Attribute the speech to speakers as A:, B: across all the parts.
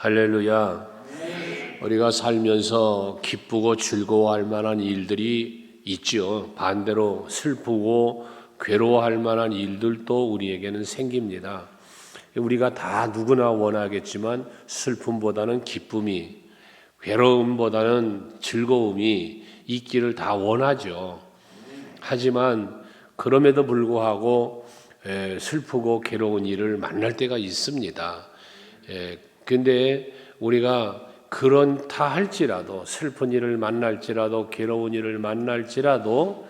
A: 할렐루야. 우리가 살면서 기쁘고 즐거워할 만한 일들이 있죠. 반대로 슬프고 괴로워할 만한 일들도 우리에게는 생깁니다. 우리가 다 누구나 원하겠지만 슬픔보다는 기쁨이, 괴로움보다는 즐거움이 있기를 다 원하죠. 하지만 그럼에도 불구하고 슬프고 괴로운 일을 만날 때가 있습니다. 근데 우리가 그렇다 할지라도, 슬픈 일을 만날지라도, 괴로운 일을 만날지라도,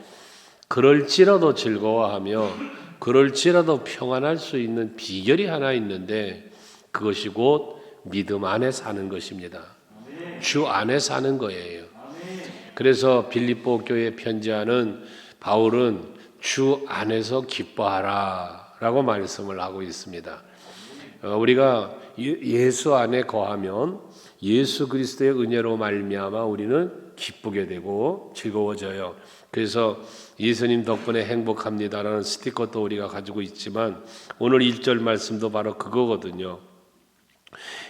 A: 그럴지라도 즐거워하며 그럴지라도 평안할 수 있는 비결이 하나 있는데, 그것이 곧 믿음 안에 사는 것입니다. 주 안에 사는 거예요. 그래서 빌립보 교회에 편지하는 바울은 주 안에서 기뻐하라 라고 말씀을 하고 있습니다. 우리가 예수 안에 거하면 예수 그리스도의 은혜로 말미암아 우리는 기쁘게 되고 즐거워져요. 그래서 예수님 덕분에 행복합니다라는 스티커도 우리가 가지고 있지만 오늘 1절 말씀도 바로 그거거든요.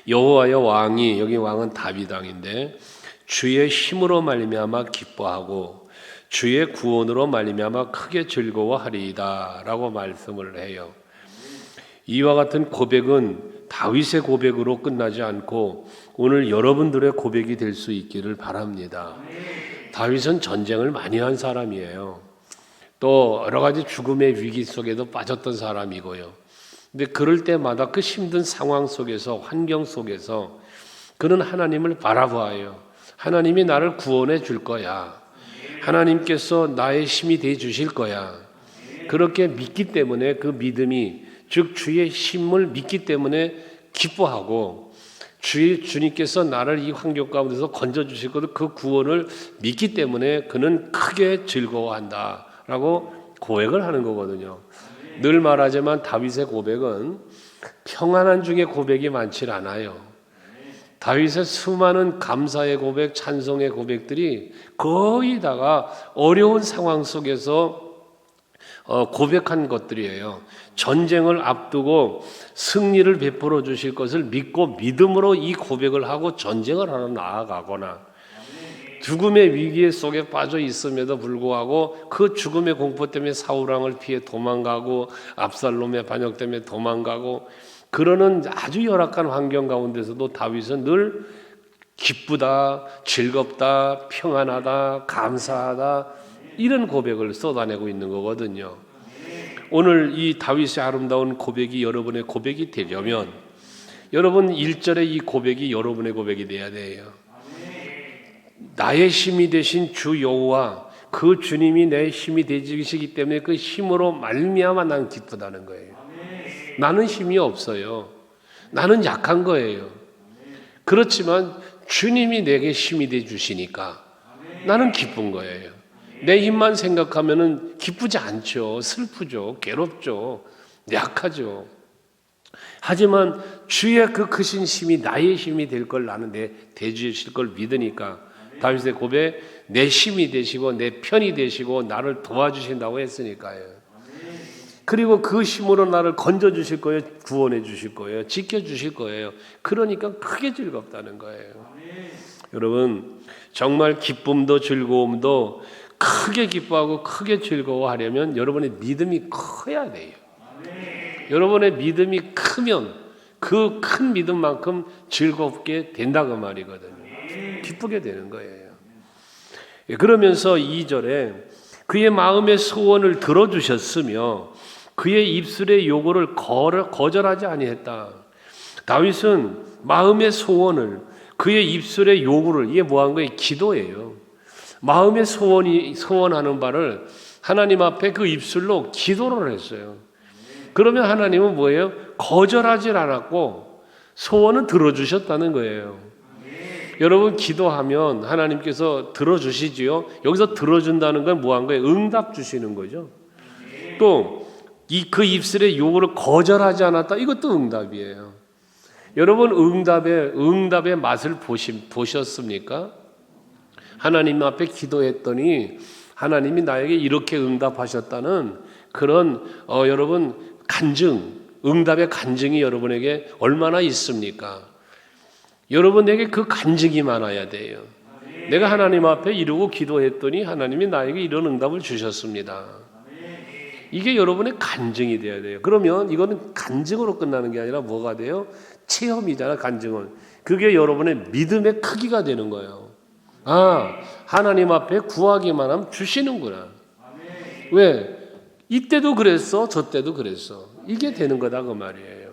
A: 여호와여 왕이, 여기 왕은 다윗 왕인데, 주의 힘으로 말미암아 기뻐하고 주의 구원으로 말미암아 크게 즐거워하리이다 라고 말씀을 해요. 이와 같은 고백은 다윗의 고백으로 끝나지 않고 오늘 여러분들의 고백이 될 수 있기를 바랍니다. 다윗은 전쟁을 많이 한 사람이에요. 또 여러 가지 죽음의 위기 속에도 빠졌던 사람이고요. 근데 그럴 때마다 그 힘든 상황 속에서, 환경 속에서 그는 하나님을 바라보아요. 하나님이 나를 구원해 줄 거야. 하나님께서 나의 힘이 돼 주실 거야. 그렇게 믿기 때문에 그 믿음이, 즉 주의 힘을 믿기 때문에 기뻐하고, 주님께서 나를 이 환경 가운데서 건져주실 것을, 그 구원을 믿기 때문에 그는 크게 즐거워한다라고 고백을 하는 거거든요. 늘 말하지만 다윗의 고백은 평안한 중에 고백이 많지 않아요. 다윗의 수많은 감사의 고백, 찬송의 고백들이 거의 다가 어려운 상황 속에서 고백한 것들이에요. 전쟁을 앞두고 승리를 베풀어 주실 것을 믿고 믿음으로 이 고백을 하고 전쟁을 하러 나아가거나, 죽음의 위기 속에 빠져 있음에도 불구하고 그 죽음의 공포 때문에 사울왕을 피해 도망가고 압살롬의 반역 때문에 도망가고, 그러는 아주 열악한 환경 가운데서도 다윗은 늘 기쁘다, 즐겁다, 평안하다, 감사하다, 이런 고백을 쏟아내고 있는 거거든요. 오늘 이 다윗의 아름다운 고백이 여러분의 고백이 되려면 여러분 1절의 이 고백이 여러분의 고백이 돼야 돼요. 나의 힘이 되신 주 여호와, 그 주님이 내 힘이 되시기 때문에 그 힘으로 말미암아 난 기쁘다는 거예요. 나는 힘이 없어요. 나는 약한 거예요. 그렇지만 주님이 내게 힘이 돼 주시니까 나는 기쁜 거예요. 내 힘만 생각하면은 기쁘지 않죠. 슬프죠. 괴롭죠. 약하죠. 하지만 주의 그 크신 힘이 나의 힘이 될 걸 나는 대주실 걸 믿으니까 다윗의 고백, 내 힘이 되시고 내 편이 되시고 나를 도와주신다고 했으니까요. 그리고 그 힘으로 나를 건져주실 거예요. 구원해 주실 거예요. 지켜주실 거예요. 그러니까 크게 즐겁다는 거예요. 여러분, 정말 기쁨도 즐거움도 크게 기뻐하고 크게 즐거워하려면 여러분의 믿음이 커야 돼요. 여러분의 믿음이 크면 그 큰 믿음만큼 즐겁게 된다고 말이거든요. 기쁘게 되는 거예요. 그러면서 2절에 그의 마음의 소원을 들어주셨으며 그의 입술의 요구를 거절하지 아니했다. 다윗은 마음의 소원을, 그의 입술의 요구를, 이게 뭐한 거예요? 기도예요. 마음의 소원하는 바를 하나님 앞에 그 입술로 기도를 했어요. 그러면 하나님은 뭐예요? 거절하지 않았고 소원은 들어주셨다는 거예요. 여러분, 기도하면 하나님께서 들어주시지요. 여기서 들어준다는 건 뭐한 거예요? 응답 주시는 거죠. 또 그 입술의 요구를 거절하지 않았다. 이것도 응답이에요. 여러분, 응답의 맛을 보셨습니까? 하나님 앞에 기도했더니 하나님이 나에게 이렇게 응답하셨다는 그런 여러분 간증, 응답의 간증이 여러분에게 얼마나 있습니까? 여러분에게 그 간증이 많아야 돼요. 내가 하나님 앞에 이러고 기도했더니 하나님이 나에게 이런 응답을 주셨습니다. 이게 여러분의 간증이 돼야 돼요. 그러면 이거는 간증으로 끝나는 게 아니라 뭐가 돼요? 체험이잖아, 간증은. 그게 여러분의 믿음의 크기가 되는 거예요. 아, 하나님 앞에 구하기만 하면 주시는구나. 왜? 이때도 그랬어, 저 때도 그랬어. 이게 되는 거다 그 말이에요.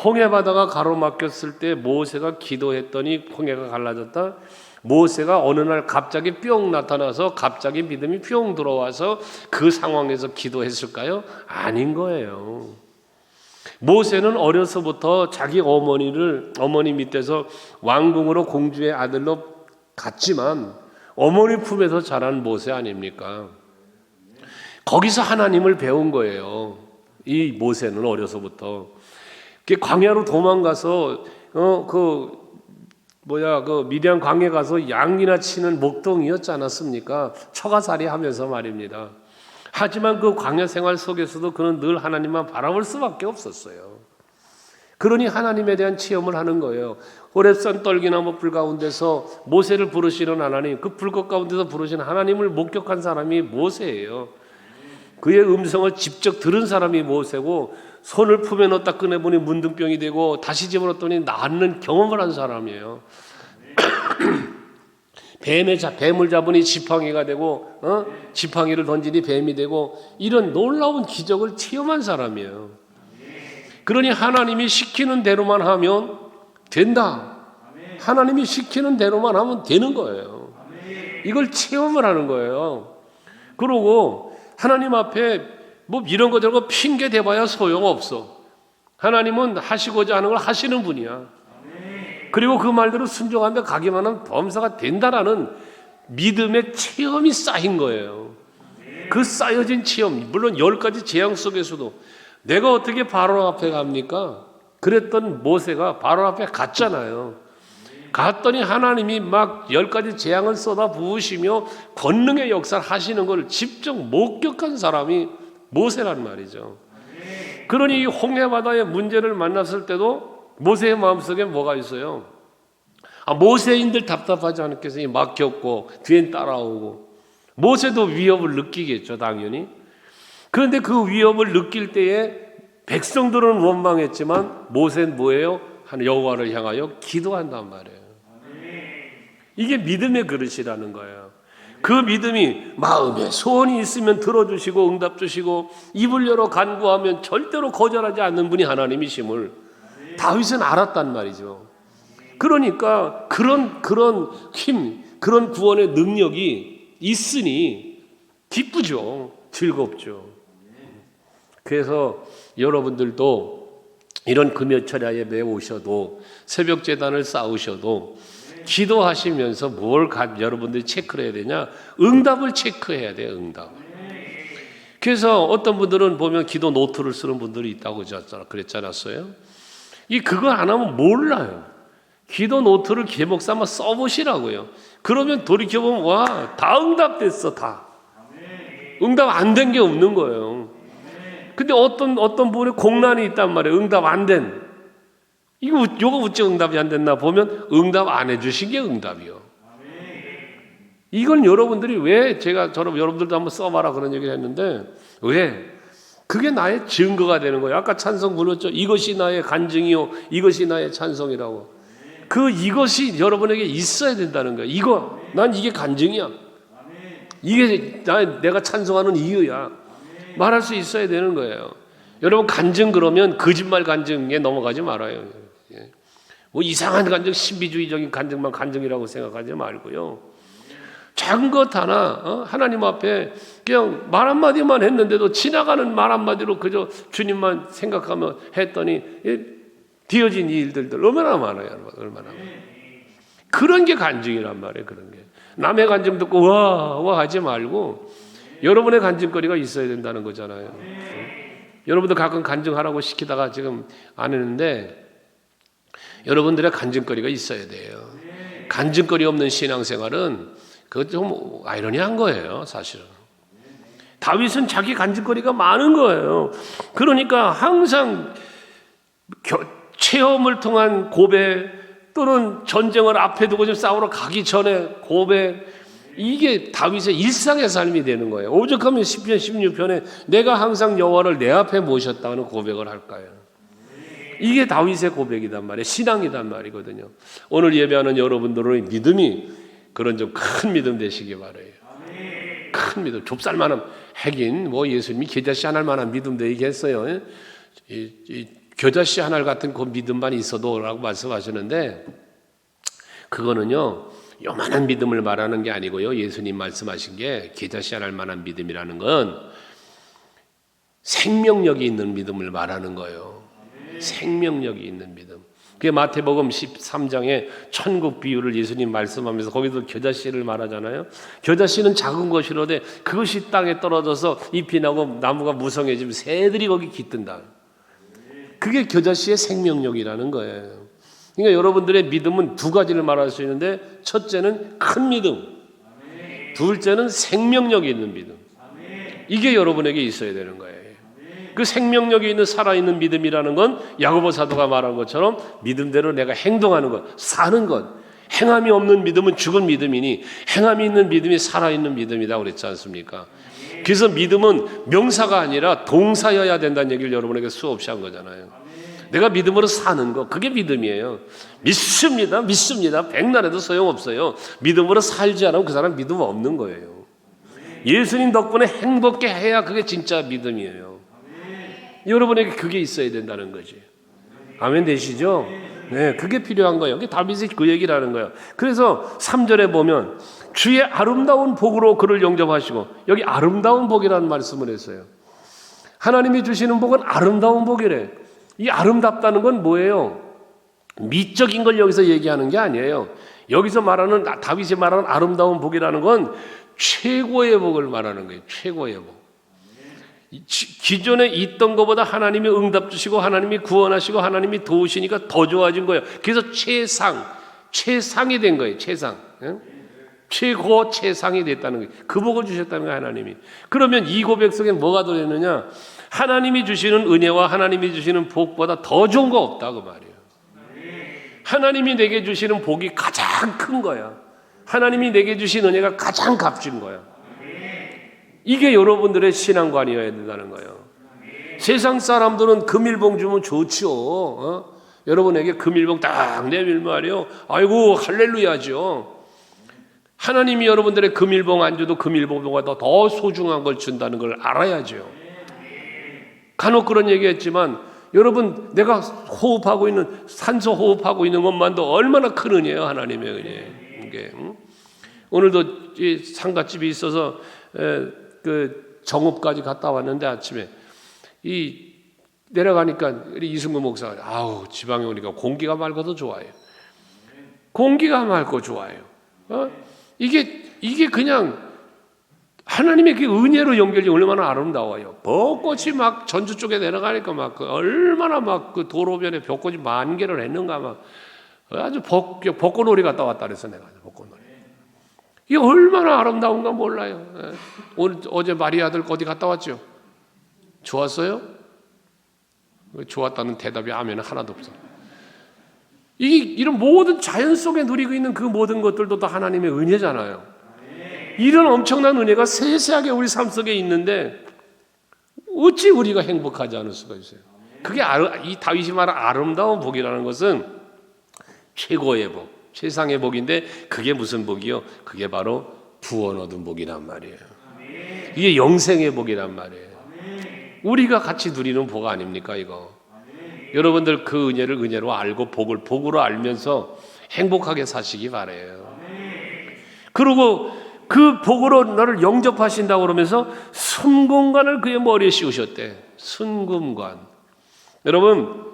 A: 홍해 바다가 가로막혔을 때 모세가 기도했더니 홍해가 갈라졌다. 모세가 어느 날 갑자기 뿅 나타나서 갑자기 믿음이 뿅 들어와서 그 상황에서 기도했을까요? 아닌 거예요. 모세는 어려서부터 자기 어머니 밑에서 왕궁으로 공주의 아들로 갔지만 어머니 품에서 자란 모세 아닙니까? 거기서 하나님을 배운 거예요. 이 모세는 어려서부터 광야로 도망가서 미디안 광야 가서 양이나 치는 목동이었지 않았습니까? 처가살이 하면서 말입니다. 하지만 그 광야 생활 속에서도 그는 늘 하나님만 바라볼 수밖에 없었어요. 그러니 하나님에 대한 체험을 하는 거예요. 호렙산 떨기나무 불 가운데서 모세를 부르시는 하나님, 그 불꽃 가운데서 부르시는 하나님을 목격한 사람이 모세예요. 그의 음성을 직접 들은 사람이 모세고 손을 품에 넣었다 꺼내보니 문둥병이 되고 다시 집어넣었더니 낫는 경험을 한 사람이에요. 뱀을 잡으니 지팡이가 되고 지팡이를 던지니 뱀이 되고 이런 놀라운 기적을 체험한 사람이에요. 그러니 하나님이 시키는 대로만 하면 된다. 하나님이 시키는 대로만 하면 되는 거예요. 이걸 체험을 하는 거예요. 그러고 하나님 앞에 뭐 이런 거 저런 거 핑계 대봐야 소용없어. 하나님은 하시고자 하는 걸 하시는 분이야. 그리고 그 말대로 순종하며 가기만 하면 범사가 된다라는 믿음의 체험이 쌓인 거예요. 그 쌓여진 체험, 물론 10가지 재앙 속에서도 내가 어떻게 바로 앞에 갑니까? 그랬던 모세가 바로 앞에 갔잖아요. 갔더니 하나님이 막 10가지 재앙을 쏟아 부으시며 권능의 역사를 하시는 걸 직접 목격한 사람이 모세란 말이죠. 그러니 이 홍해바다의 문제를 만났을 때도 모세의 마음속에 뭐가 있어요? 모세인들 답답하지 않겠어요? 막혔고 뒤엔 따라오고 모세도 위협을 느끼겠죠, 당연히. 그런데 그 위협을 느낄 때에 백성들은 원망했지만 모세는 뭐예요? 여호와를 향하여 기도한단 말이에요. 이게 믿음의 그릇이라는 거예요. 그 믿음이 마음에 소원이 있으면 들어주시고 응답 주시고 입을 열어 간구하면 절대로 거절하지 않는 분이 하나님이심을 다윗은 알았단 말이죠. 그러니까 그런 힘, 그런 구원의 능력이 있으니 기쁘죠. 즐겁죠. 그래서 여러분들도 이런 금요철야 예배에 오셔도 새벽 제단을 쌓으셔도 기도하시면서 여러분들이 체크를 해야 되냐? 응답을 체크해야 돼요. 응답. 그래서 어떤 분들은 보면 기도 노트를 쓰는 분들이 있다고 그랬지 않았어요? 그거 안 하면 몰라요. 기도 노트를 개목사 한번 써보시라고요. 그러면 돌이켜보면 와, 다 응답됐어, 다. 응답 안 된 게 없는 거예요. 근데 어떤 분의 공란이 있단 말이에요. 응답 안 된. 요거 어째 응답이 안 됐나 보면 응답 안 해주신 게 응답이요. 이건 여러분들이 왜 여러분들도 한번 써봐라 그런 얘기를 했는데 왜? 그게 나의 증거가 되는 거예요. 아까 찬송 불렀죠. 이것이 나의 간증이요. 이것이 나의 찬송이라고. 이것이 여러분에게 있어야 된다는 거예요. 난 이게 간증이야. 이게 내가 찬송하는 이유야. 말할 수 있어야 되는 거예요. 여러분 간증 그러면 거짓말 간증에 넘어가지 말아요. 뭐 이상한 간증, 신비주의적인 간증만 간증이라고 생각하지 말고요. 작은 것 하나 하나님 앞에 그냥 말 한마디만 했는데도 지나가는 말 한마디로 그저 주님만 생각하며 했더니 되어진 일들도 얼마나 많아요. 얼마나 많아요. 그런 게 간증이란 말이에요. 그런 게. 남의 간증 듣고 와 하지 말고 여러분의 간증거리가 있어야 된다는 거잖아요. 여러분도 가끔 간증하라고 시키다가 지금 안 했는데 여러분들의 간증거리가 있어야 돼요. 간증거리 없는 신앙생활은 그것 좀 아이러니한 거예요, 사실은. 다윗은 자기 간증거리가 많은 거예요. 그러니까 항상 체험을 통한 고백, 또는 전쟁을 앞에 두고 좀 싸우러 가기 전에 고백, 이게 다윗의 일상의 삶이 되는 거예요. 오죽하면 시편 16편에 내가 항상 여호와를 내 앞에 모셨다는 고백을 할까요? 이게 다윗의 고백이단 말이에요. 신앙이단 말이거든요. 오늘 예배하는 여러분들의 믿음이 그런 좀 큰 믿음 되시기 바라요. 큰 믿음, 좁쌀만한, 하긴 뭐 예수님이 겨자씨 한 알 만한 믿음 되겠어요. 이 겨자씨 한 알 같은 그 믿음만 있어도 라고 말씀하시는데, 그거는요 요만한 믿음을 말하는 게 아니고요, 예수님 말씀하신 게 겨자씨 한 알 만한 믿음이라는 건 생명력이 있는 믿음을 말하는 거예요. 생명력이 있는 믿음. 그게 마태복음 13장에 천국 비유를 예수님 말씀하면서 거기도 겨자씨를 말하잖아요. 겨자씨는 작은 것이로되 그것이 땅에 떨어져서 잎이 나고 나무가 무성해지면 새들이 거기 깃든다. 그게 겨자씨의 생명력이라는 거예요. 그러니까 여러분들의 믿음은 두 가지를 말할 수 있는데, 첫째는 큰 믿음, 둘째는 생명력이 있는 믿음. 이게 여러분에게 있어야 되는 거예요. 그 생명력이 있는 살아있는 믿음이라는 건 야고보 사도가 말한 것처럼 믿음대로 내가 행동하는 것, 사는 것. 행함이 없는 믿음은 죽은 믿음이니 행함이 있는 믿음이 살아있는 믿음이다 그랬지 않습니까? 그래서 믿음은 명사가 아니라 동사여야 된다는 얘기를 여러분에게 수없이 한 거잖아요. 내가 믿음으로 사는 거, 그게 믿음이에요. 믿습니다, 믿습니다. 백날해도 소용없어요. 믿음으로 살지 않으면 그 사람 믿음 없는 거예요. 예수님 덕분에 행복해 해야 그게 진짜 믿음이에요. 여러분에게 그게 있어야 된다는 거지. 아멘 되시죠? 네, 그게 필요한 거예요. 그게 다윗이 그 얘기를 하는 거예요. 그래서 3절에 보면 주의 아름다운 복으로 그를 영접하시고, 여기 아름다운 복이라는 말씀을 했어요. 하나님이 주시는 복은 아름다운 복이래. 이 아름답다는 건 뭐예요? 미적인 걸 여기서 얘기하는 게 아니에요. 여기서 말하는, 다윗이 말하는 아름다운 복이라는 건 최고의 복을 말하는 거예요. 최고의 복. 기존에 있던 것보다 하나님이 응답 주시고 하나님이 구원하시고 하나님이 도우시니까 더 좋아진 거예요. 그래서 최상이 된 거예요. 최상. 최고 최상이 됐다는 거예요. 그 복을 주셨다는 거예요, 하나님이. 그러면 이 고백 속에 뭐가 들어있느냐? 하나님이 주시는 은혜와 하나님이 주시는 복보다 더 좋은 거 없다 그 말이에요. 하나님이 내게 주시는 복이 가장 큰 거야. 하나님이 내게 주신 은혜가 가장 값진 거야. 이게 여러분들의 신앙관이어야 된다는 거예요. 세상 사람들은 금일봉 주면 좋지요. 여러분에게 금일봉 딱 내밀면 말이요, 아이고 할렐루야죠. 하나님이 여러분들의 금일봉 안 줘도 금일봉보다 더 소중한 걸 준다는 걸 알아야죠. 간혹 그런 얘기했지만 여러분, 내가 호흡하고 있는, 산소 호흡하고 있는 것만도 얼마나 큰 은혜예요, 하나님의 은혜. 이게 오늘도 이 상가집이 있어서 그 정읍까지 갔다 왔는데 아침에 이 내려가니까 이승구 목사가 아우 지방에 오니까 공기가 맑아도 좋아요. 공기가 맑고 좋아요. 이게 그냥 하나님의 그 은혜로 연결이 얼마나 아름다워요. 벚꽃이 막 전주 쪽에 내려가니까 막 얼마나 막 그 도로변에 벚꽃이 만개를 했는가 막 아주 벚꽃놀이 갔다 왔다 그래서 내가 벚꽃놀이. 이게 얼마나 아름다운가 몰라요. 어제 마리 아들 어디 갔다 왔죠? 좋았어요? 좋았다는 대답이 아멘 하나도 없어. 이런 모든 자연 속에 누리고 있는 그 모든 것들도 다 하나님의 은혜잖아요. 이런 엄청난 은혜가 세세하게 우리 삶 속에 있는데 어찌 우리가 행복하지 않을 수가 있어요? 그게 이 다윗이 말한 아름다운 복이라는 것은 최고의 복, 최상의 복인데 그게 무슨 복이요? 그게 바로 구원 얻은 복이란 말이에요. 이게 영생의 복이란 말이에요. 우리가 같이 누리는 복 아닙니까 이거? 여러분들 그 은혜를 은혜로 알고 복으로 알면서 행복하게 사시기 바라요. 그리고 그 복으로 너를 영접하신다고 그러면서 순금관을 그의 머리에 씌우셨대. 순금관. 여러분,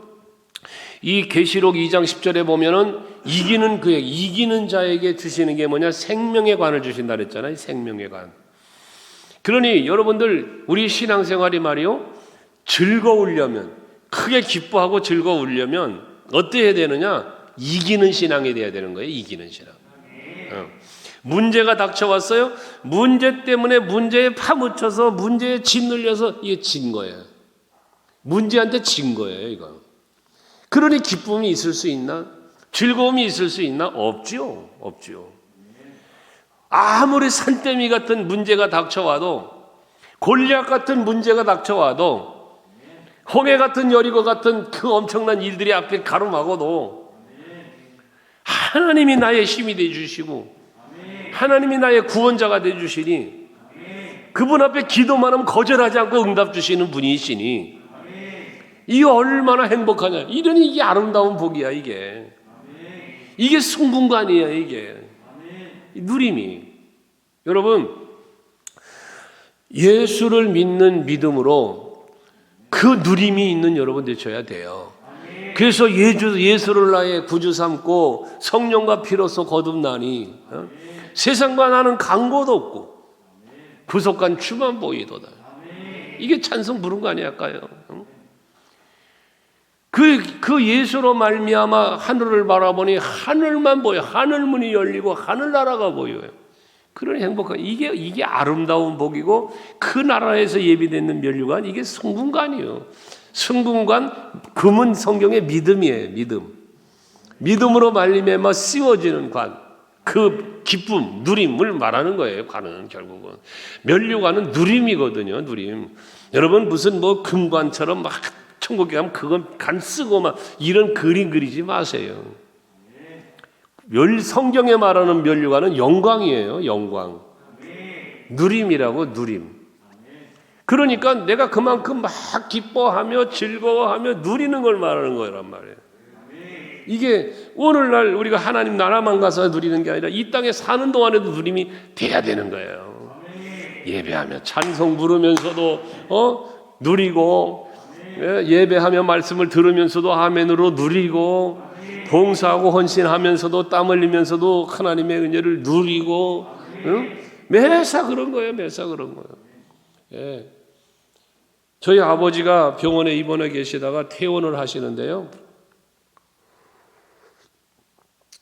A: 이 계시록 2장 10절에 보면은 이기는 자에게 주시는 게 뭐냐? 생명의 관을 주신다 그랬잖아요. 생명의 관. 그러니 여러분들 우리 신앙생활이 말이요, 즐거우려면, 크게 기뻐하고 즐거우려면 어떻게 해야 되느냐? 이기는 신앙이 돼야 되는 거예요. 이기는 신앙. 문제가 닥쳐왔어요. 문제 때문에 문제에 파묻혀서 문제에 짓눌려서 이게 진 거예요. 문제한테 진 거예요, 이거. 그러니 기쁨이 있을 수 있나? 즐거움이 있을 수 있나? 없지요. 없지요. 아무리 산더미 같은 문제가 닥쳐와도, 골리앗 같은 문제가 닥쳐와도, 홍해 같은 여리고 같은 그 엄청난 일들이 앞에 가로막아도 하나님이 나의 힘이 되어주시고 하나님이 나의 구원자가 되어주시니 그분 앞에 기도만 하면 거절하지 않고 응답 주시는 분이시니 이게 얼마나 행복하냐. 이러니 이게 아름다운 복이야. 이게 승분간이야. 이게 누림이. 여러분, 예수를 믿는 믿음으로 그 누림이 있는 여러분 되셔야 돼요. 그래서 예수를 나의 구주 삼고 성령과 피로써 거듭나니 세상과 나는 강고도 없고 구속간 주만 보이도다. 이게 찬송 부른 거 아니랄까요? 그 예수로 말미암아 하늘을 바라보니 하늘만 보여. 하늘문이 열리고 하늘나라가 보여요. 그런 행복한 이게 아름다운 복이고 그 나라에서 예비되는 면류관 이게 성분관이에요. 성분관 금은 성경의 믿음이에요. 믿음으로 말미암아 씌워지는 관. 그 기쁨, 누림을 말하는 거예요. 관은 결국은 면류관은 누림이거든요. 누림. 여러분 무슨 뭐 금관처럼 막 천국에 가면 그건 간 쓰고 막 이런 그림 그리지 마세요. 성경에 말하는 면류관은 영광이에요. 영광. 누림이라고 누림. 그러니까 내가 그만큼 막 기뻐하며 즐거워하며 누리는 걸 말하는 거란 말이에요. 이게 오늘날 우리가 하나님 나라만 가서 누리는 게 아니라 이 땅에 사는 동안에도 누림이 돼야 되는 거예요. 예배하며 찬송 부르면서도 누리고 예배하며 말씀을 들으면서도 아멘으로 누리고 봉사하고 헌신하면서도 땀 흘리면서도 하나님의 은혜를 누리고 매사 그런 거예요. 매사 그런 거예요. 예. 저희 아버지가 병원에 입원해 계시다가 퇴원을 하시는데요.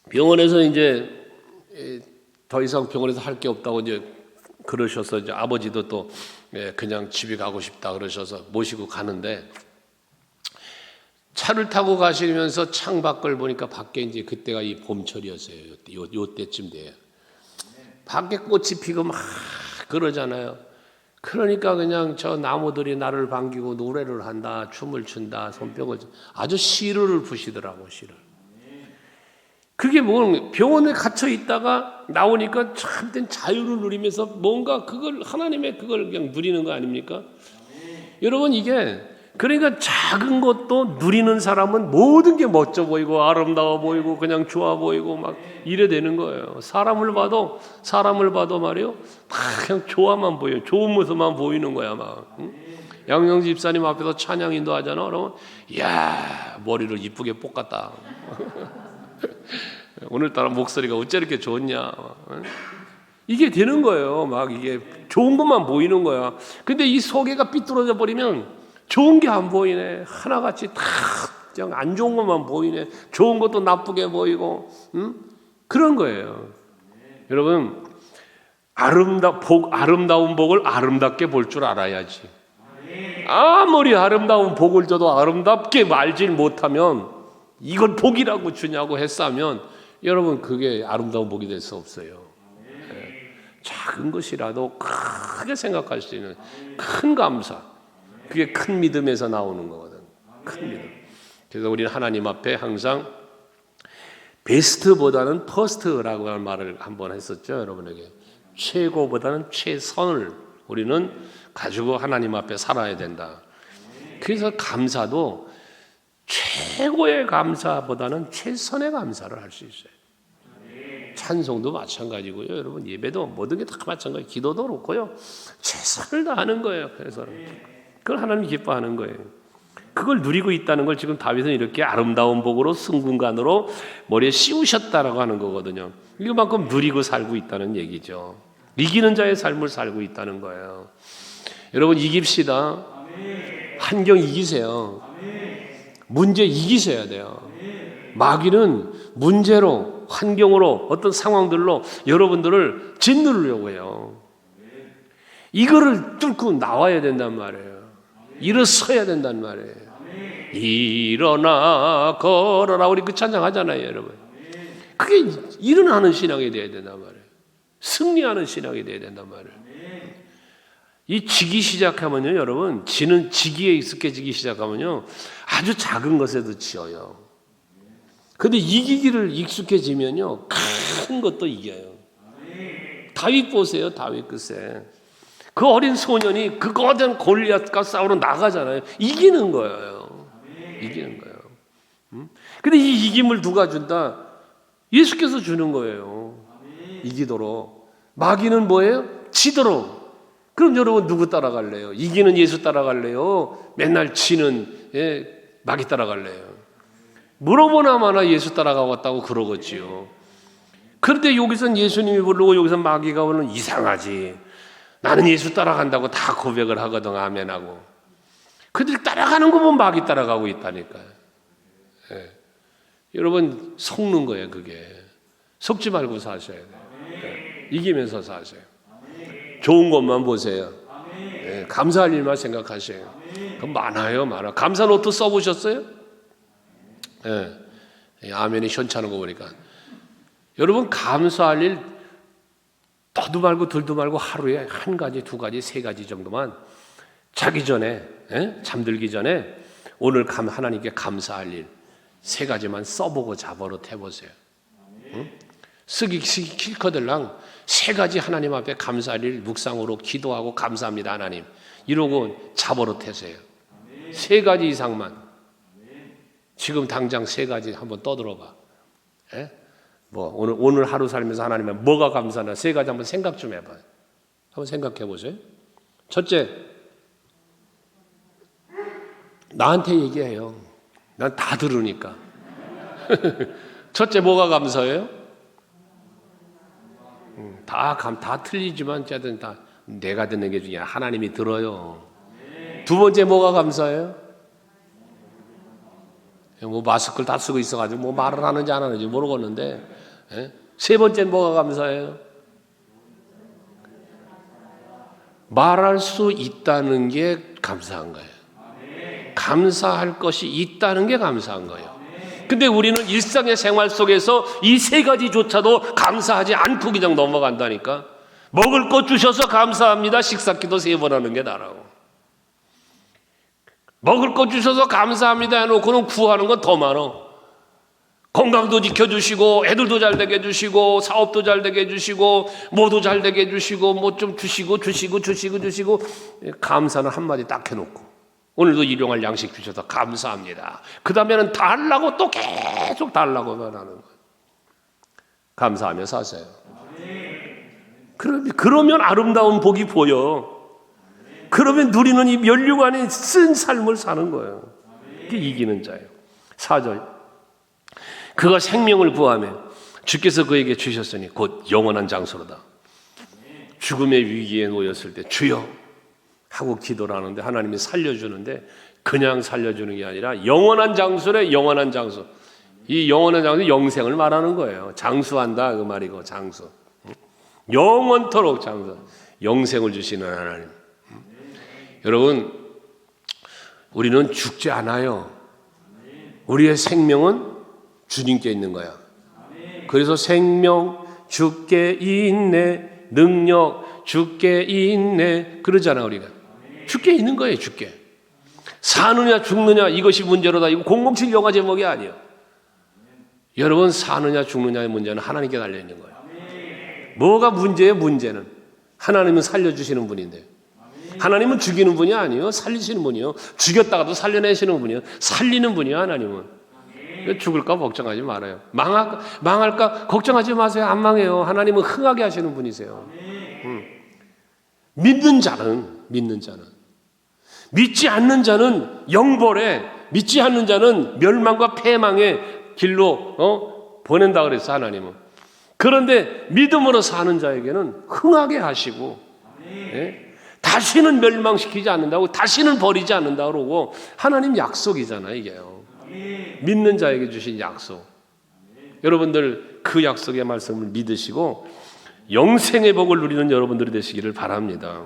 A: 병원에서 이제 더 이상 병원에서 할 게 없다고 이제 그러셔서 이제 아버지도 또 그냥 집에 가고 싶다 그러셔서 모시고 가는데 차를 타고 가시면서 창밖을 보니까 밖에 이제 그때가 이 봄철이었어요. 요 때쯤 돼요. 밖에 꽃이 피고 막 그러잖아요. 그러니까 그냥 저 나무들이 나를 반기고 노래를 한다, 춤을 춘다, 손뼉을 아주 시를 부시더라고. 시를. 그게 뭐 병원에 갇혀 있다가 나오니까 참된 자유를 누리면서 뭔가 그걸 하나님의 그걸 그냥 누리는 거 아닙니까? 여러분 이게 그러니까 작은 것도 누리는 사람은 모든 게 멋져 보이고 아름다워 보이고 그냥 좋아 보이고 막 이래 되는 거예요. 사람을 봐도 말이요 다 그냥 좋아만 보여요. 좋은 모습만 보이는 거야 막. 양영 집사님 앞에서 찬양 인도하잖아. 그러면 이야 머리를 이쁘게 볶았다. 오늘따라 목소리가 어째 이렇게 좋냐. 이게 되는 거예요. 막 이게 좋은 것만 보이는 거야. 근데 이 소개가 삐뚤어져 버리면 좋은 게 안 보이네. 하나같이 다 그냥 안 좋은 것만 보이네. 좋은 것도 나쁘게 보이고, 그런 거예요. 여러분, 아름다운 복을 아름답게 볼 줄 알아야지. 아무리 아름다운 복을 줘도 아름답게 말질 못하면 이걸 복이라고 주냐고 했으면 여러분 그게 아름다운 복이 될 수 없어요. 작은 것이라도 크게 생각할 수 있는 큰 감사. 그게 큰 믿음에서 나오는 거거든. 큰 믿음. 그래서 우리는 하나님 앞에 항상 베스트보다는 퍼스트라고 하는 말을 한번 했었죠. 여러분에게. 최고보다는 최선을 우리는 가지고 하나님 앞에 살아야 된다. 그래서 감사도 최고의 감사보다는 최선의 감사를 할 수 있어요. 찬송도 마찬가지고요. 여러분 예배도 모든 게 다 마찬가지. 기도도 그렇고요. 최선을 다하는 거예요. 그래서 그걸 하나님이 기뻐하는 거예요. 그걸 누리고 있다는 걸 지금 다윗은 이렇게 아름다운 복으로 승분간으로 머리에 씌우셨다라고 하는 거거든요. 이거만큼 누리고 살고 있다는 얘기죠. 이기는 자의 삶을 살고 있다는 거예요. 여러분 이깁시다. 환경 이기세요. 문제 이기셔야 돼요. 마귀는 문제로 환경으로 어떤 상황들로 여러분들을 짓누르려고 해요. 이거를 뚫고 나와야 된단 말이에요. 일어서야 된단 말이에요. 일어나 걸어라. 우리 그 찬양 하잖아요, 여러분. 그게 일어나는 신앙이 돼야 된단 말이에요. 승리하는 신앙이 돼야 된단 말이에요. 이 지기 시작하면요, 여러분, 지기에 익숙해지기 시작하면요, 아주 작은 것에도 지어요. 근데 이기기를 익숙해지면요, 큰 것도 이겨요. 다윗 보세요, 다윗 글쎄. 그 어린 소년이 그 거대한 골리앗과 싸우러 나가잖아요. 이기는 거예요. 이기는 거예요. 근데 이 이김을 누가 준다? 예수께서 주는 거예요. 이기도록. 마귀는 뭐예요? 지도록. 그럼 여러분 누구 따라갈래요? 이기는 예수 따라갈래요? 맨날 지는 마귀 따라갈래요? 물어보나 마나 예수 따라가겠다고 그러겠지요. 그런데 여기선 예수님이 부르고 여기서 마귀가 오는 이상하지. 나는 예수 따라간다고 다 고백을 하거든. 아멘하고. 그들 따라가는 거 보면 마귀 따라가고 있다니까요. 예. 여러분 속는 거예요. 그게. 속지 말고 사셔야 돼요. 예. 이기면서 사세요. 좋은 것만 보세요. 예. 감사할 일만 생각하세요. 그럼 많아요. 많아. 감사 노트 써보셨어요? 예. 아멘이 현찮은 거 보니까. 여러분 감사할 일 더도 말고 덜도 말고 하루에 한 가지, 두 가지, 세 가지 정도만 자기 전에 잠들기 전에 오늘 하나님께 감사할 일 세 가지만 써보고 자버릇 해보세요. 응? 쓰기 싫거들랑 세 가지 하나님 앞에 감사할 일 묵상으로 기도하고 감사합니다 하나님 이러고 자버릇 하세요. 세 가지 이상만. 지금 당장 세 가지 한번 떠들어봐. 뭐 오늘 하루 살면서 하나님께 뭐가 감사나 세 가지 한번 생각 좀 해봐요. 한번 생각해 보세요. 첫째, 나한테 얘기해요. 난 다 들으니까. 첫째 뭐가 감사해요? 다 틀리지만 어쨌든 다 내가 듣는 게 중요해. 하나님이 들어요. 두 번째 뭐가 감사해요? 뭐 마스크를 다 쓰고 있어가지고 뭐 말을 하는지 안 하는지 모르겠는데 세 번째 뭐가 감사해요? 말할 수 있다는 게 감사한 거예요. 감사할 것이 있다는 게 감사한 거예요. 근데 우리는 일상의 생활 속에서 이 세 가지조차도 감사하지 않고 그냥 넘어간다니까. 먹을 것 주셔서 감사합니다. 식사기도 3번 하는 게 나라고. 먹을 것 주셔서 감사합니다 해놓고는 구하는 건 더 많어. 건강도 지켜주시고 애들도 잘 되게 해주시고 사업도 잘 되게 해주시고 뭐도 잘 되게 해주시고 뭐 좀 주시고 감사는 한마디 딱 해놓고 오늘도 일용할 양식 주셔서 감사합니다. 그 다음에는 달라고 또 계속 달라고만 하는 거예요. 감사하며 사세요. 그러면 아름다운 복이 보여. 그러면 누리는 이 면류관에 쓴 삶을 사는 거예요. 그게 이기는 자예요. 4절. 그가 생명을 구하며 주께서 그에게 주셨으니 곧 영원한 장소로다. 죽음의 위기에 놓였을 때 주여 하고 기도를 하는데 하나님이 살려주는데 그냥 살려주는 게 아니라 영원한 장소래. 영원한 장소. 이 영원한 장소 영생을 말하는 거예요. 장수한다 그 말이고 장수. 영원토록 장수. 영생을 주시는 하나님. 여러분 우리는 죽지 않아요. 우리의 생명은 주님께 있는 거야. 그래서 생명 주께 있네. 능력 주께 있네. 그러잖아 우리가. 주께 있는 거예요. 주께. 사느냐 죽느냐 이것이 문제로다. 이거 007 영화 제목이 아니에요. 여러분 사느냐 죽느냐의 문제는 하나님께 달려있는 거예요. 뭐가 문제예요? 문제는 하나님은 살려주시는 분인데 하나님은 죽이는 분이 아니에요. 살리시는 분이요. 죽였다가도 살려내시는 분이요. 살리는 분이요. 하나님은. 죽을까 걱정하지 말아요. 망할까 걱정하지 마세요. 안 망해요. 하나님은 흥하게 하시는 분이세요. 믿는 자는 믿지 않는 자는 영벌에 믿지 않는 자는 멸망과 패망의 길로 보낸다 그랬어 하나님은. 그런데 믿음으로 사는 자에게는 흥하게 하시고 다시는 멸망시키지 않는다고 다시는 버리지 않는다고 그러고 하나님 약속이잖아요 이게요. 믿는 자에게 주신 약속. 여러분들 그 약속의 말씀을 믿으시고 영생의 복을 누리는 여러분들이 되시기를 바랍니다.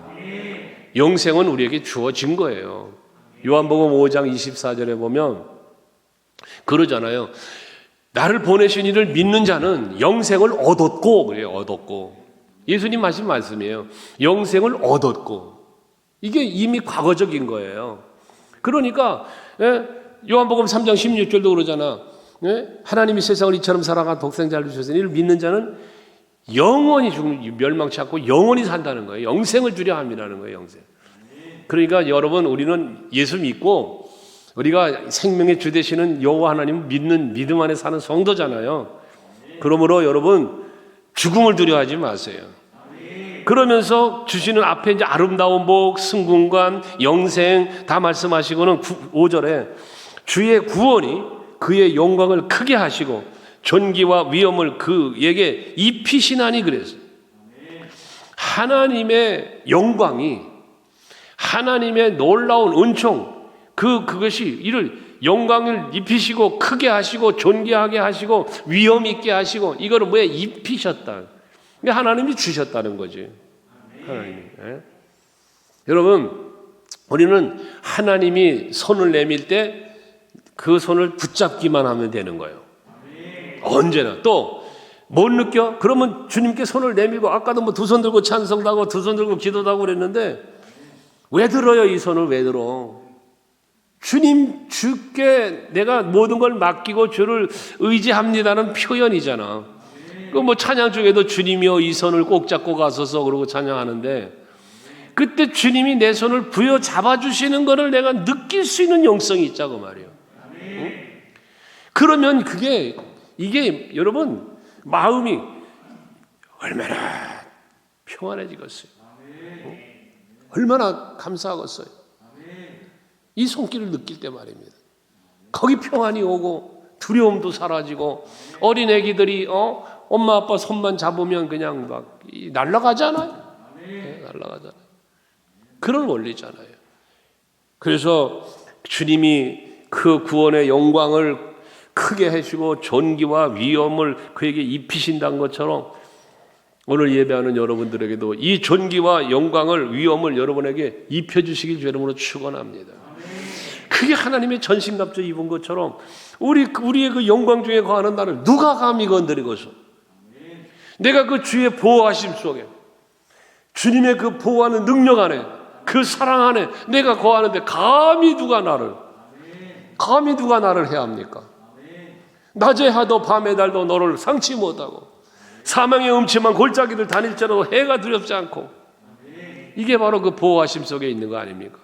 A: 영생은 우리에게 주어진 거예요. 요한복음 5장 24절에 보면 그러잖아요. 나를 보내신 이를 믿는 자는 영생을 얻었고, 그래요. 얻었고. 예수님 하신 말씀이에요. 영생을 얻었고. 이게 이미 과거적인 거예요. 그러니까 요한복음 3장 16절도 그러잖아. 하나님이 세상을 이처럼 사랑한 독생자를 주셨으니 이를 믿는 자는 영원히 멸망치 않고 영원히 산다는 거예요. 영생을 주려 함이라는 거예요. 영생. 그러니까 여러분, 우리는 예수 믿고 우리가 생명의 주 되시는 여호와 하나님 믿는 믿음 안에 사는 성도잖아요. 그러므로 여러분, 죽음을 두려워하지 마세요. 그러면서 주시는 앞에 이제 아름다운 복, 승군관, 영생 다 말씀하시고는 5절에 주의 구원이 그의 영광을 크게 하시고 존귀와 위엄을 그에게 입히시나니 그랬어요. 하나님의 영광이, 하나님의 놀라운 은총, 그것이 이를 영광을 입히시고 크게 하시고 존귀하게 하시고 위엄 있게 하시고, 이거를 뭐에 입히셨다. 하나님이 주셨다는 거지. 하나님이. 여러분, 우리는 하나님이 손을 내밀 때 그 손을 붙잡기만 하면 되는 거예요. 언제나. 또 못 느껴? 그러면 주님께 손을 내밀고, 아까도 뭐 두 손 들고 찬송도 하고 두 손 들고 기도도 하고 그랬는데, 왜 들어요? 이 손을 왜 들어? 주께 내가 모든 걸 맡기고 주를 의지합니다는 표현이잖아. 그 뭐 찬양 중에도 주님이여 이 손을 꼭 잡고 가소서 그러고 찬양하는데, 그때 주님이 내 손을 부여 잡아주시는 거를 내가 느낄 수 있는 영성이 있자고 말이에요. 응? 그러면 이게 여러분, 마음이 얼마나 평안해지겠어요. 응? 얼마나 감사하겠어요. 이 손길을 느낄 때 말입니다. 거기 평안이 오고 두려움도 사라지고, 어린 애기들이 엄마 아빠 손만 잡으면 그냥 막 날아가잖아요. 네, 날아가잖아요. 그런 원리잖아요. 그래서 주님이 그 구원의 영광을 크게 하시고 존귀와 위엄을 그에게 입히신다는 것처럼, 오늘 예배하는 여러분들에게도 이 존귀와 영광을, 위엄을 여러분에게 입혀주시길 주님으로 축원합니다. 그게 하나님의 전신갑주 입은 것처럼 우리의 그 영광 중에 거하는 나를 누가 감히 건드리고서, 내가 그 주의 보호하심 속에, 주님의 그 보호하는 능력 안에, 그 사랑 안에 내가 거하는데 감히 누가 나를 해야 합니까? 낮에 하도 밤에 달도 너를 상치 못하고 사망의 음침한 골짜기를 다닐지라도 해가 두렵지 않고, 이게 바로 그 보호하심 속에 있는 거 아닙니까?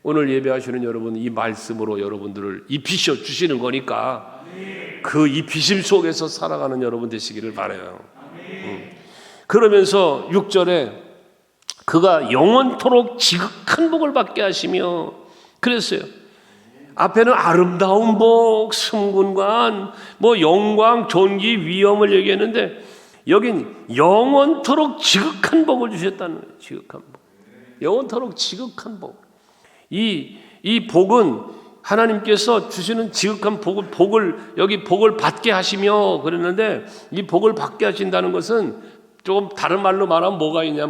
A: 오늘 예배하시는 여러분, 이 말씀으로 여러분들을 입히셔 주시는 거니까 그 입히심 속에서 살아가는 여러분 되시기를 바라요. 그러면서 6절에 그가 영원토록 지극한 복을 받게 하시며 그랬어요. 앞에는 아름다운 복, 승군관, 뭐 영광, 존귀, 위엄을 얘기했는데, 여긴 영원토록 지극한 복을 주셨다는 거예요. 지극한 복. 영원토록 지극한 복. 이 복은 하나님께서 주시는 지극한 복을 여기 복을 받게 하시며 그랬는데, 이 복을 받게 하신다는 것은 조금 다른 말로 말하면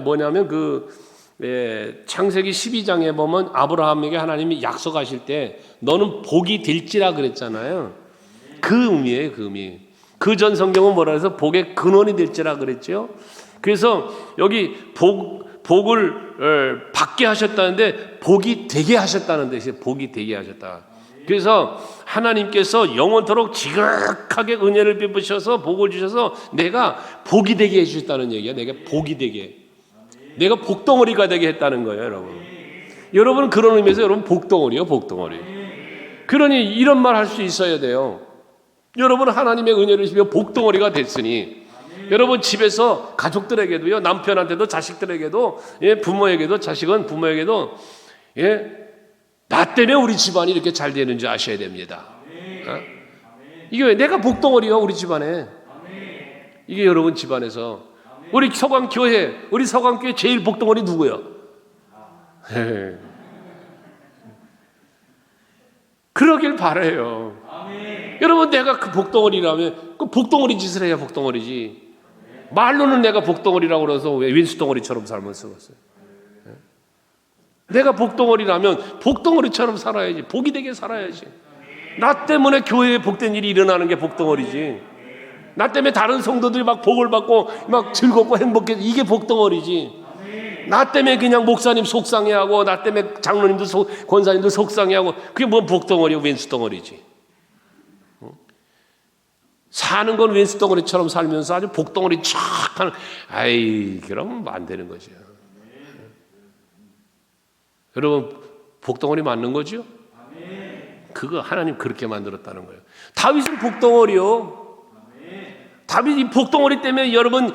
A: 뭐냐면 창세기 12장에 보면 아브라함에게 하나님이 약속하실 때 너는 복이 될지라 그랬잖아요. 그 의미예요, 그 의미. 그 전 성경은 뭐라 해서 복의 근원이 될지라 그랬죠. 그래서 여기 복을 받게 하셨다는데 복이 되게 하셨다는 뜻이에요. 복이 되게 하셨다. 그래서 하나님께서 영원토록 지극하게 은혜를 베푸셔서 복을 주셔서 내가 복이 되게 해주셨다는 얘기야. 내가 복이 되게. 내가 복덩어리가 되게 했다는 거예요, 여러분. 여러분은 그런 의미에서 여러분 복덩어리요, 복덩어리. 그러니 이런 말 할 수 있어야 돼요. 여러분 하나님의 은혜를 주시며 복덩어리가 됐으니, 여러분 집에서 가족들에게도요, 남편한테도 자식들에게도, 부모에게도, 자식은 부모에게도, 나 때문에 우리 집안이 이렇게 잘 되는지 아셔야 됩니다. 이게 왜 내가 복덩어리요, 우리 집안에. 이게 여러분 집안에서 우리 서강교회, 우리 서강교회 제일 복덩어리 누구요? 그러길 바라요. 여러분, 내가 그 복덩어리라면 그 복덩어리 짓을 해야 복덩어리지. 말로는 내가 복덩어리라고 그래서 왜 윈수덩어리처럼 삶을 쓰겠어요? 내가 복덩어리라면 복덩어리처럼 살아야지. 복이 되게 살아야지. 나 때문에 교회에 복된 일이 일어나는 게 복덩어리지. 나 때문에 다른 성도들이 막 복을 받고 막 즐겁고 행복해, 이게 복덩어리지. 나 때문에 그냥 목사님 속상해하고 나 때문에 장로님들 권사님들 속상해하고 그게 뭔 복덩어리고 왼수덩어리지. 사는 건 왼수덩어리처럼 살면서 아주 복덩어리 촥 하는, 아이 그러면 안 되는 거죠. 여러분 복덩어리 맞는 거죠? 그거 하나님 그렇게 만들었다는 거예요. 다윗은 복덩어리요. 다윗 이 복덩어리 때문에 여러분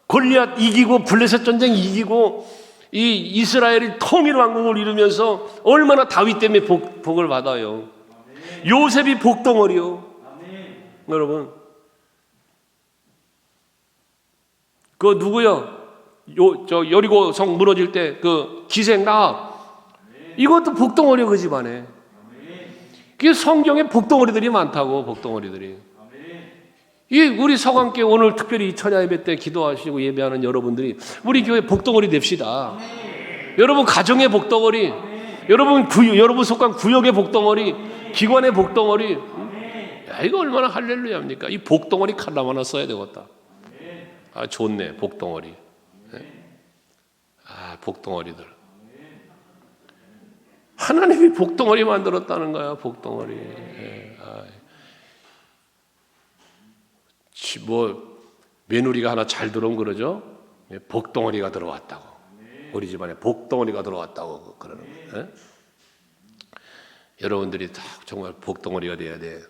A: 골리앗 이기고 블레셋 전쟁 이기고 이 이스라엘이 통일 왕국을 이루면서 얼마나 다윗 때문에 복을 받아요. 요셉이 복덩어리요. 여러분 그 누구요? 저 여리고 성 무너질 때 그 기생 라합, 이것도 복덩어리요. 그 집안에. 그 성경에 복덩어리들이 많다고. 복덩어리들이. 이 우리 서강교회 오늘 특별히 천야 예배 때 기도하시고 예배하는 여러분들이 우리 교회 복덩어리 됩시다. 여러분 가정의 복덩어리, 여러분 속한 구역의 복덩어리, 기관의 복덩어리. 야, 이거 얼마나 할렐루야입니까? 이 복덩어리 칼럼 하나 써야 되겠다. 아 좋네, 복덩어리. 아 복덩어리들. 하나님이 복덩어리 만들었다는 거야. 복덩어리. 뭐 며느리가 하나 잘 들어온 그러죠. 복덩어리가 들어왔다고. 우리 집안에 복덩어리가 들어왔다고 그러는 거예요. 여러분들이 다 정말 복덩어리가 돼야 돼.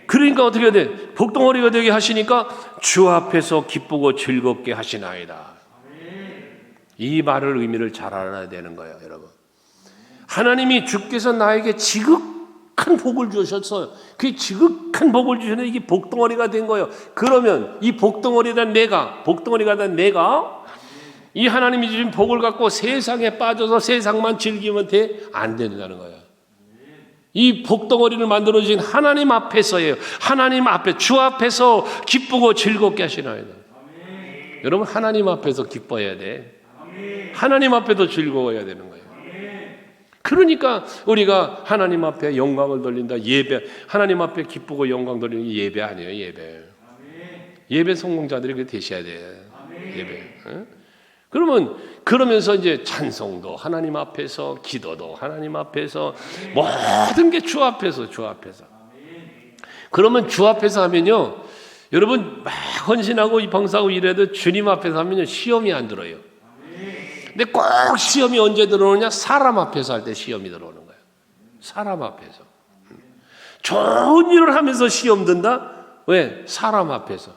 A: 그러니까 어떻게 해야 돼? 복덩어리가 되게 하시니까 주 앞에서 기쁘고 즐겁게 하시나이다. 이 말을 의미를 잘 알아야 되는 거예요, 여러분. 하나님이 주께서 나에게 지극한 복을 주셨어요. 그 지극한 복을 주셨는데 이게 복덩어리가 된 거예요. 그러면 이 복덩어리가 된 내가 이 하나님이 주신 복을 갖고 세상에 빠져서 세상만 즐기면 돼? 안 된다는 거예요. 이 복덩어리를 만들어 주신 하나님 앞에서예요. 하나님 앞에, 주 앞에서 기쁘고 즐겁게 하시나이다. 여러분 하나님 앞에서 기뻐해야 돼. 하나님 앞에도 즐거워야 되는 거예요. 그러니까 우리가 하나님 앞에 영광을 돌린다. 예배, 하나님 앞에 기쁘고 영광 돌리는 게 예배 아니에요. 예배. 예배 성공자들이 그렇게 되셔야 돼. 예배. 응? 그러면서 이제 찬송도 하나님 앞에서, 기도도 하나님 앞에서, 모든 게 주 앞에서. 그러면 주 앞에서 하면요, 여러분 막 헌신하고 봉사하고 이래도 주님 앞에서 하면요 시험이 안 들어요. 근데 꼭 시험이 언제 들어오느냐? 사람 앞에서 할 때 시험이 들어오는 거예요. 사람 앞에서. 좋은 일을 하면서 시험 든다? 왜? 사람 앞에서.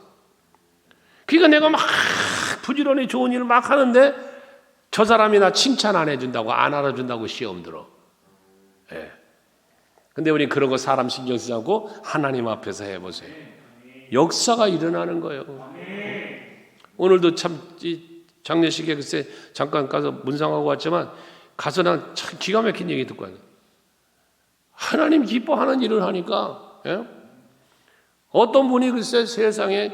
A: 그러니까 내가 막 부지런히 좋은 일을 막 하는데 저 사람이 나 칭찬 안 해준다고, 안 알아준다고 시험 들어. 예. 근데 우리 그런 거 사람 신경 쓰지 않고 하나님 앞에서 해보세요. 역사가 일어나는 거예요. 오늘도 참 장례식에 글쎄 잠깐 가서 문상하고 왔지만 가서 난 참 기가 막힌 얘기 듣고 왔어요. 하나님 기뻐하는 일을 하니까 어떤 분이 글쎄 세상에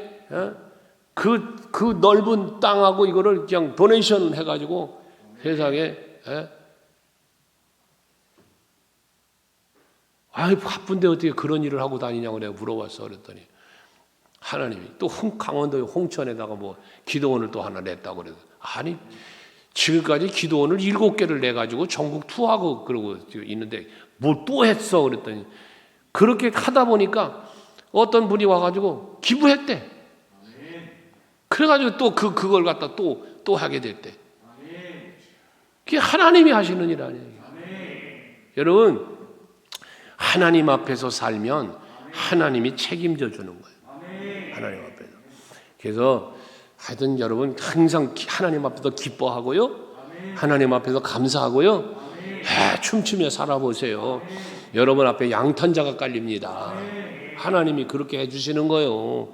A: 그 넓은 땅하고 이거를 그냥 도네이션 해가지고 세상에 아이 바쁜데 어떻게 그런 일을 하고 다니냐고 내가 물어봤어. 그랬더니 하나님이 또 강원도 홍천에다가 뭐 기도원을 또 하나 냈다고 그래서 아니 지금까지 기도원을 7개를 내가지고 전국 투어하고 그러고 있는데 뭘 또 했어. 그랬더니 그렇게 하다 보니까 어떤 분이 와가지고 기부했대. 그래가지고 또 그걸 갖다 또 하게 됐대. 그게 하나님이 하시는 일 아니에요. 여러분 하나님 앞에서 살면 하나님이 책임져 주는 거예요. 하나님 앞에서. 그래서 하여튼 여러분 항상 하나님 앞에서 기뻐하고요. 하나님 앞에서 감사하고요. 춤추며 살아보세요. 여러분 앞에 양탄자가 깔립니다. 하나님이 그렇게 해주시는 거예요.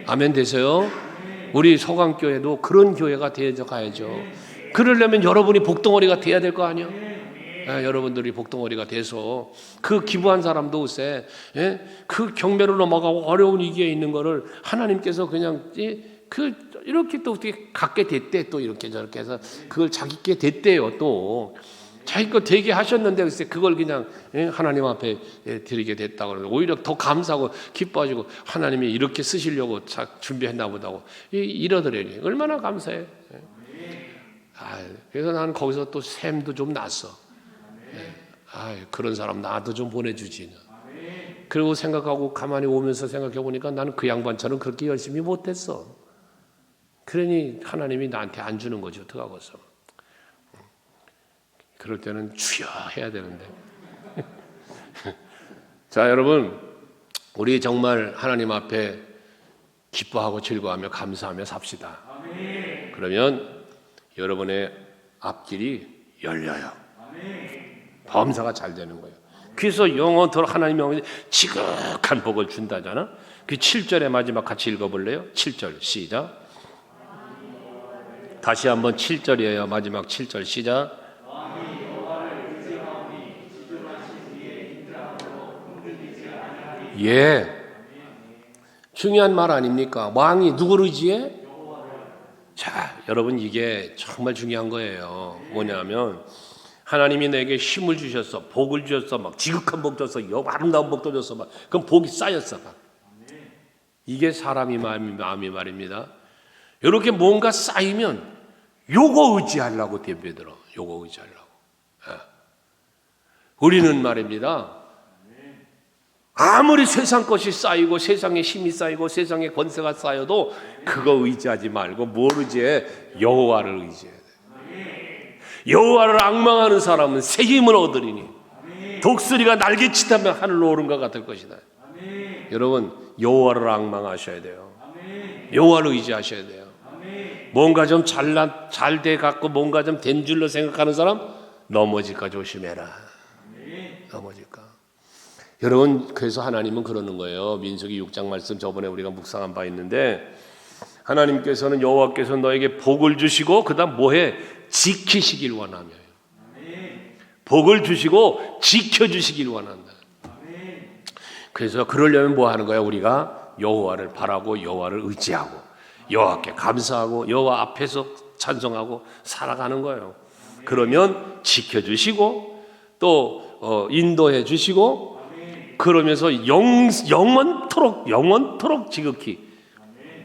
A: 아멘 되세요? 우리 서강교회도 그런 교회가 되어져 가야죠. 그러려면 여러분이 복덩어리가 돼야 될 거 아니에요? 여러분들이 복덩어리가 돼서 그 기부한 사람도 글쎄 그 경매를 넘어가고 어려운 위기에 있는 거를 하나님께서 그냥 이렇게 또 어떻게 갖게 됐대. 또 이렇게 저렇게 해서 그걸 자기께 됐대요. 또 자기 거 되게 하셨는데 글쎄 그걸 그냥 하나님 앞에 드리게 됐다고 그러고 오히려 더 감사하고 기뻐가지고 하나님이 이렇게 쓰시려고 준비했나 보다고 이러더래요. 얼마나 감사해. 그래서 나는 거기서 또 샘도 좀 났어. 그런 사람 나도 좀 보내주지. 그리고 생각하고 가만히 오면서 생각해 보니까 나는 그 양반처럼 그렇게 열심히 못했어. 그러니 하나님이 나한테 안 주는 거지 어떡하겠어. 그럴 때는 주여 해야 되는데. 자, 여러분, 우리 정말 하나님 앞에 기뻐하고 즐거워하며 감사하며 삽시다. 그러면 여러분의 앞길이 열려요. 범사가 잘 되는 거예요. 그래서 영원토록 하나님이 지극한 복을 준다잖아. 그 7절의 마지막 같이 읽어볼래요? 7절 시작. 다시 한번 7절이에요. 마지막 7절 시작. 예, 중요한 말 아닙니까? 왕이 누구를 의지해? 자, 여러분 이게 정말 중요한 거예요. 뭐냐면 하나님이 내게 힘을 주셨어, 복을 주셨어, 막 지극한 복 줬어, 아름다운 복도 줬어, 막 그럼 복이 쌓였어. 막. 이게 사람이 마음이 말입니다. 이렇게 뭔가 쌓이면 요거 의지하려고 덤벼들어. 요거 의지하려고. 우리는 말입니다. 아무리 세상 것이 쌓이고 세상에 힘이 쌓이고 세상에 권세가 쌓여도 그거 의지하지 말고 뭘 의지해? 여호와를 의지해야 돼. 여호와를 앙망하는 사람은 새 힘을 얻으리니 독수리가 날개치다면 하늘로 오른 것 같을 것이다. 여러분 여호와를 앙망하셔야 돼요. 여호와를 의지하셔야 돼요. 뭔가 좀 잘 돼 갖고 뭔가 좀 된 줄로 생각하는 사람 넘어질까 조심해라. 넘어질까. 여러분 그래서 하나님은 그러는 거예요. 민수기 6장 말씀 저번에 우리가 묵상한 바 있는데 하나님께서는 여호와께서 너에게 복을 주시고 그다음 뭐해? 지키시길 원하며요. 복을 주시고 지켜주시길 원한다. 그래서 그러려면 뭐 하는 거야? 우리가 여호와를 바라고 여호와를 의지하고 여호와께 감사하고 여호와 앞에서 찬송하고 살아가는 거예요. 그러면 지켜주시고 또 인도해 주시고 그러면서 영원토록 지극히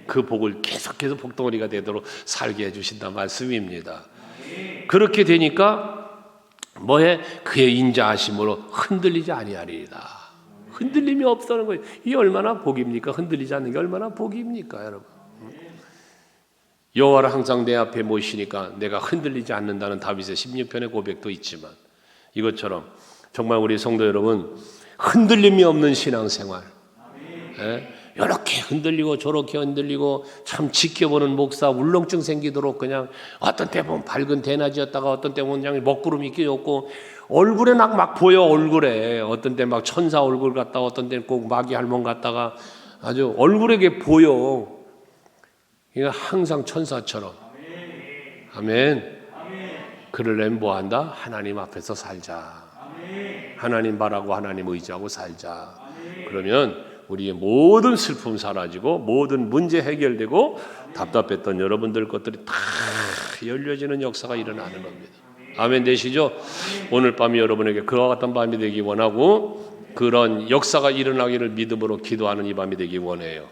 A: 그 복을 계속해서 복덩어리가 되도록 살게 해주신다는 말씀입니다. 그렇게 되니까 뭐해? 그의 인자하심으로 흔들리지 아니하리이다. 흔들림이 없다는 거예요. 이 얼마나 복입니까? 흔들리지 않는 게 얼마나 복입니까, 여러분? 여호와를 항상 내 앞에 모시니까 내가 흔들리지 않는다는 다윗의 16편의 고백도 있지만 이것처럼 정말 우리 성도 여러분 흔들림이 없는 신앙생활, 이렇게 흔들리고 저렇게 흔들리고 참 지켜보는 목사 울렁증 생기도록 그냥 어떤 때 보면 밝은 대낮이었다가 어떤 때 보면 그냥 먹구름이 끼었고 얼굴에 막 보여. 얼굴에 어떤 때 막 천사 얼굴 같다가 어떤 때는 꼭 마귀 할멈 같다가 아주 얼굴에 보여. 그러니까 항상 천사처럼. 아멘. 그러려면 뭐 한다? 하나님 앞에서 살자. 하나님 바라고 하나님 의지하고 살자. 그러면 우리의 모든 슬픔 사라지고 모든 문제 해결되고 답답했던 여러분들 것들이 다 열려지는 역사가 일어나는 겁니다. 아멘 되시죠? 오늘 밤이 여러분에게 그와 같은 밤이 되기 원하고 그런 역사가 일어나기를 믿음으로 기도하는 이 밤이 되기 원해요.